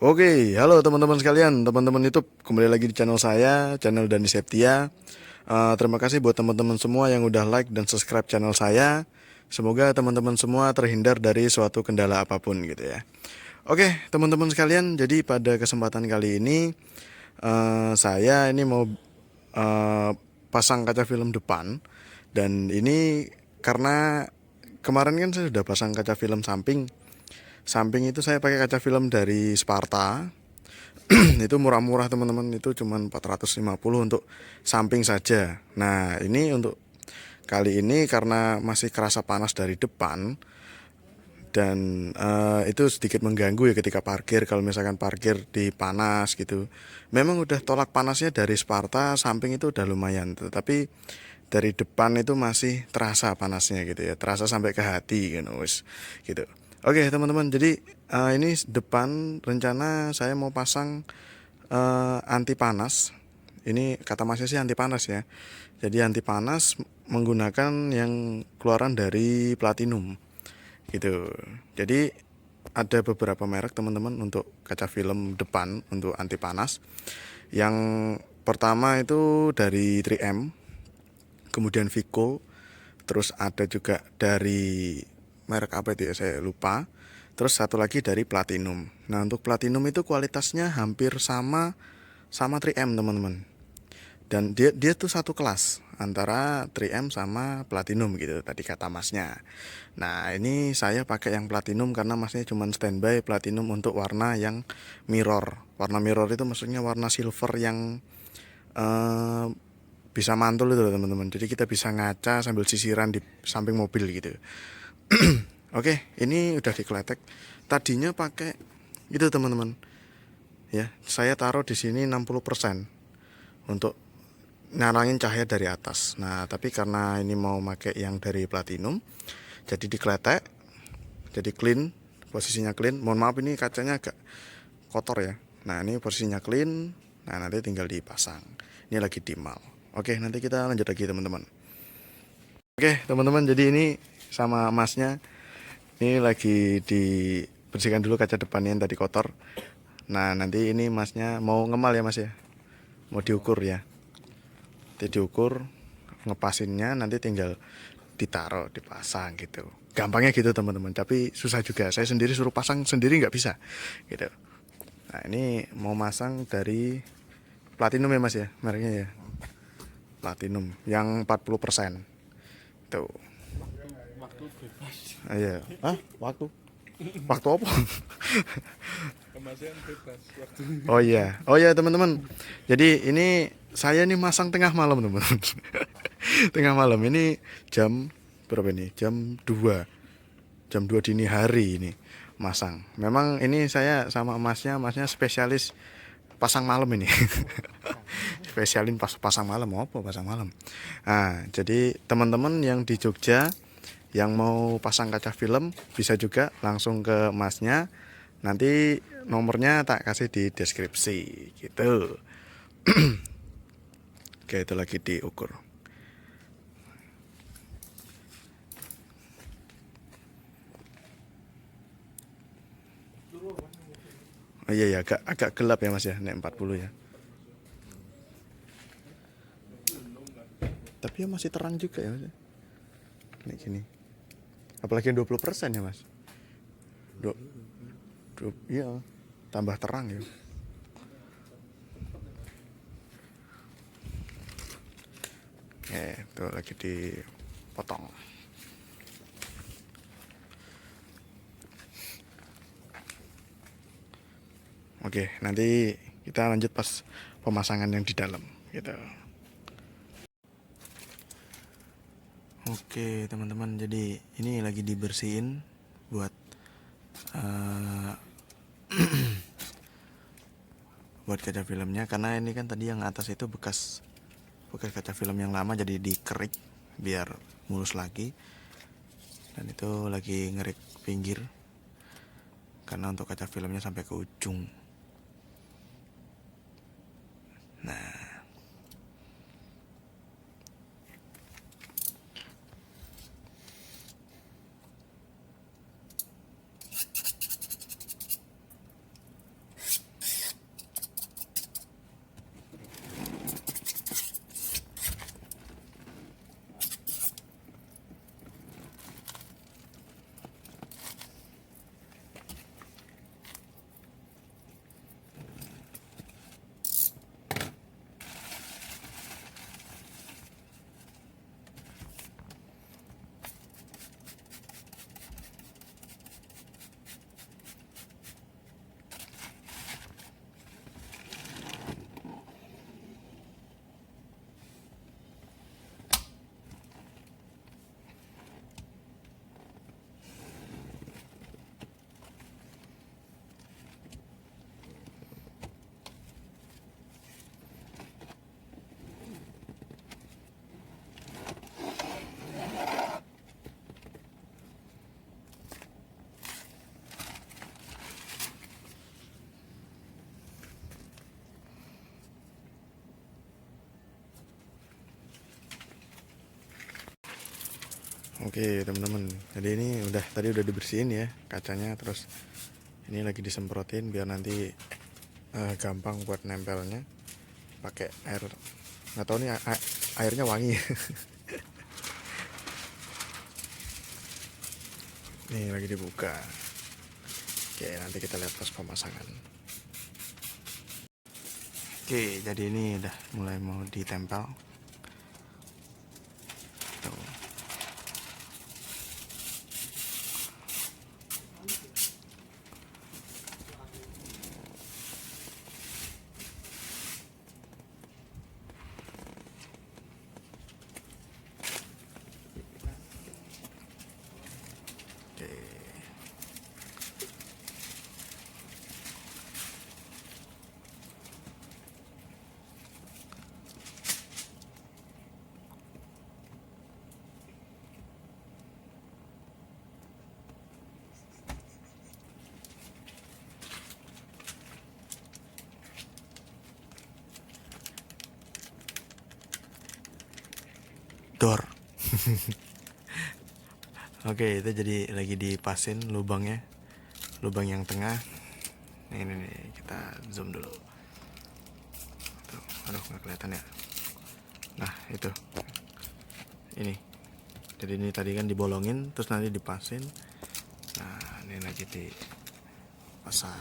Oke, halo teman-teman sekalian, teman-teman YouTube, kembali lagi di channel saya, channel Dani Septia. Terima kasih buat teman-teman semua yang udah like dan subscribe channel saya. Semoga teman-teman semua terhindar dari suatu kendala apapun gitu ya. Oke, teman-teman sekalian, jadi pada kesempatan kali ini saya ini mau pasang kaca film depan, dan ini karena kemarin kan saya sudah pasang kaca film samping. Samping itu saya pakai kaca film dari Sparta. Itu murah-murah teman-teman, itu cuma 450 untuk samping saja. Nah ini untuk kali ini karena masih kerasa panas dari depan, dan itu sedikit mengganggu ya ketika parkir. Kalau misalkan parkir di panas gitu, memang udah tolak panasnya dari Sparta samping itu udah lumayan, tetapi dari depan itu masih terasa panasnya gitu ya, terasa sampai ke hati kan wis gitu. Oke teman-teman, jadi ini depan rencana saya mau pasang anti panas. Ini kata masnya sih anti panas ya. Jadi anti panas menggunakan yang keluaran dari platinum gitu. Jadi ada beberapa merek teman-teman untuk kaca film depan untuk anti panas. Yang pertama itu dari 3M, kemudian Vico, terus ada juga dari merek apa itu ya saya lupa. Terus satu lagi dari Platinum. Nah untuk Platinum itu kualitasnya hampir sama sama 3M teman-teman. Dan dia tuh satu kelas antara 3M sama Platinum gitu tadi kata masnya. Nah ini saya pakai yang Platinum karena masnya cuma standby Platinum untuk warna yang mirror. Warna mirror itu maksudnya warna silver yang eh, bisa mantul itu teman-teman. Jadi kita bisa ngaca sambil sisiran di samping mobil gitu. Oke, ini udah dikletek. Tadinya pakai itu teman-teman. Ya, saya taruh di sini 60% untuk ngalangin cahaya dari atas. Nah, tapi karena ini mau pakai yang dari platinum, jadi dikletek, jadi clean, posisinya clean. Mohon maaf ini kacanya agak kotor ya. Nah, ini posisinya clean. Nah, nanti tinggal dipasang. Ini lagi dimal. Oke, nanti kita lanjut lagi teman-teman. Oke, teman-teman, jadi ini sama masnya ini lagi dibersihkan dulu kaca depannya yang tadi kotor. Nah, nanti ini masnya mau ngemal ya mas ya, mau diukur ya. Nanti diukur, ngepasinnya nanti tinggal ditaruh, dipasang gitu. Gampangnya gitu teman-teman, tapi susah juga. Saya sendiri suruh pasang sendiri nggak bisa gitu. Nah, ini mau masang dari Platinum ya mas ya, mereknya ya. Platinum yang 40%. Tuh. Waktu bebas. Iya. Ah, waktu. Waktu apa? Kemasan bebas waktu. Oh iya, oh iya teman-teman. Jadi ini saya nih masang tengah malam teman-teman. Tengah malam ini jam berapa ini? Jam 2 dini hari ini masang. Memang ini saya sama masnya spesialis pasang malam ini. Spesialin pasang malam, mau apa pasang malam. Nah, jadi teman-teman yang di Jogja yang mau pasang kaca film bisa juga langsung ke masnya. Nanti nomornya tak kasih di deskripsi gitu. Oke, itu lagi diukur. Oh iya ya, agak gelap ya mas ya, nek 40 ya. Tapi ya masih terang juga ya mas ya. Nek gini. Apalagi yang 20% ya mas. Iya, tambah terang ya. Itu lagi dipotong. Oke, nanti kita lanjut pas pemasangan yang di dalam gitu. Oke teman-teman, jadi ini lagi dibersihin buat uh, buat kaca filmnya, karena ini kan tadi yang atas itu bekas bekas kaca film yang lama, jadi dikerik biar mulus lagi. Dan itu lagi ngerik pinggir karena untuk kaca filmnya sampai ke ujung. Nah, Oke teman-teman, jadi ini tadi udah dibersihin ya kacanya, terus ini lagi disemprotin biar nanti gampang buat nempelnya pakai air. Nggak tahu nih airnya wangi. Nih lagi dibuka. Oke, nanti kita lihat pas pemasangan. Oke, jadi ini udah mulai mau ditempel. Tuh. Oke. Dor. Oke, itu jadi lagi dipasin lubangnya, lubang yang tengah. Ini nih, kita zoom dulu. Tuh, aduh nggak kelihatan ya. Nah itu, ini. Jadi ini tadi kan dibolongin, terus nanti dipasin. Nah ini lagi dipasang.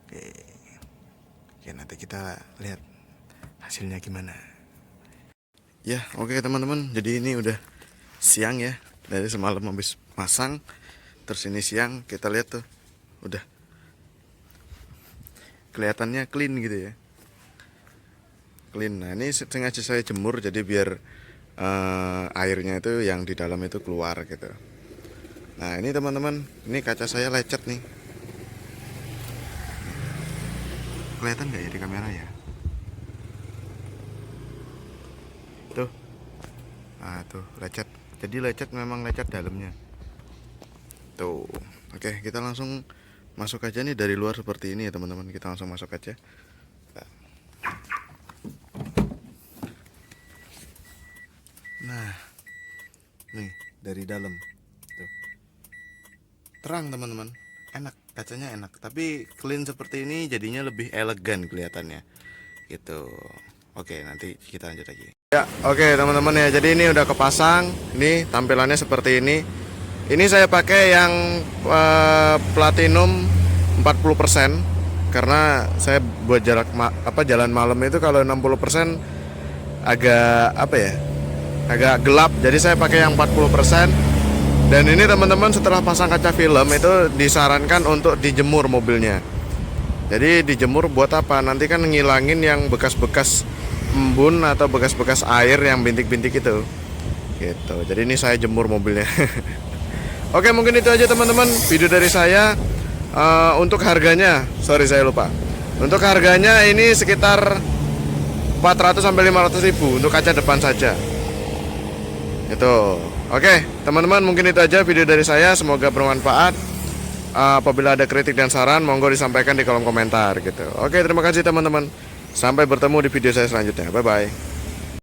Oke, oke nanti kita lihat hasilnya gimana. Ya, oke teman-teman. Jadi ini udah siang ya. Dari semalam habis masang. Terus ini siang kita lihat tuh. Udah kelihatannya clean gitu ya. Clean. Nah, ini sengaja saya jemur jadi biar airnya itu yang di dalam itu keluar gitu. Nah, ini teman-teman, ini kaca saya lecet nih. Kelihatan nggak ya di kamera ya? Tuh. Nah, tuh lecet. Jadi lecet, memang lecet dalamnya. Tuh. Oke, kita langsung masuk aja nih dari luar seperti ini ya teman-teman. Kita langsung masuk aja. Nah. Nih, dari dalam. Tuh. Terang teman-teman. Enak, kacanya enak. Tapi clean seperti ini jadinya lebih elegan kelihatannya. Gitu. Oke, nanti kita lanjut lagi. Ya, oke teman-teman ya. Jadi ini udah kepasang. Ini tampilannya seperti ini. Ini saya pakai yang platinum 40% karena saya buat jalan malam itu kalau 60% agak agak gelap. Jadi saya pakai yang 40%. Dan ini teman-teman setelah pasang kaca film itu disarankan untuk dijemur mobilnya. Jadi dijemur buat apa? Nanti kan ngilangin yang bekas-bekas embun atau bekas-bekas air yang bintik-bintik itu. Gitu. Jadi ini saya jemur mobilnya. Oke, mungkin itu aja teman-teman video dari saya. Untuk harganya, sorry saya lupa. Untuk harganya ini sekitar 400 sampai 500 ribu untuk kaca depan saja. Itu. Oke, teman-teman mungkin itu aja video dari saya. Semoga bermanfaat. Apabila ada kritik dan saran, monggo disampaikan di kolom komentar gitu. Oke, terima kasih teman-teman. Sampai bertemu di video saya selanjutnya. Bye bye.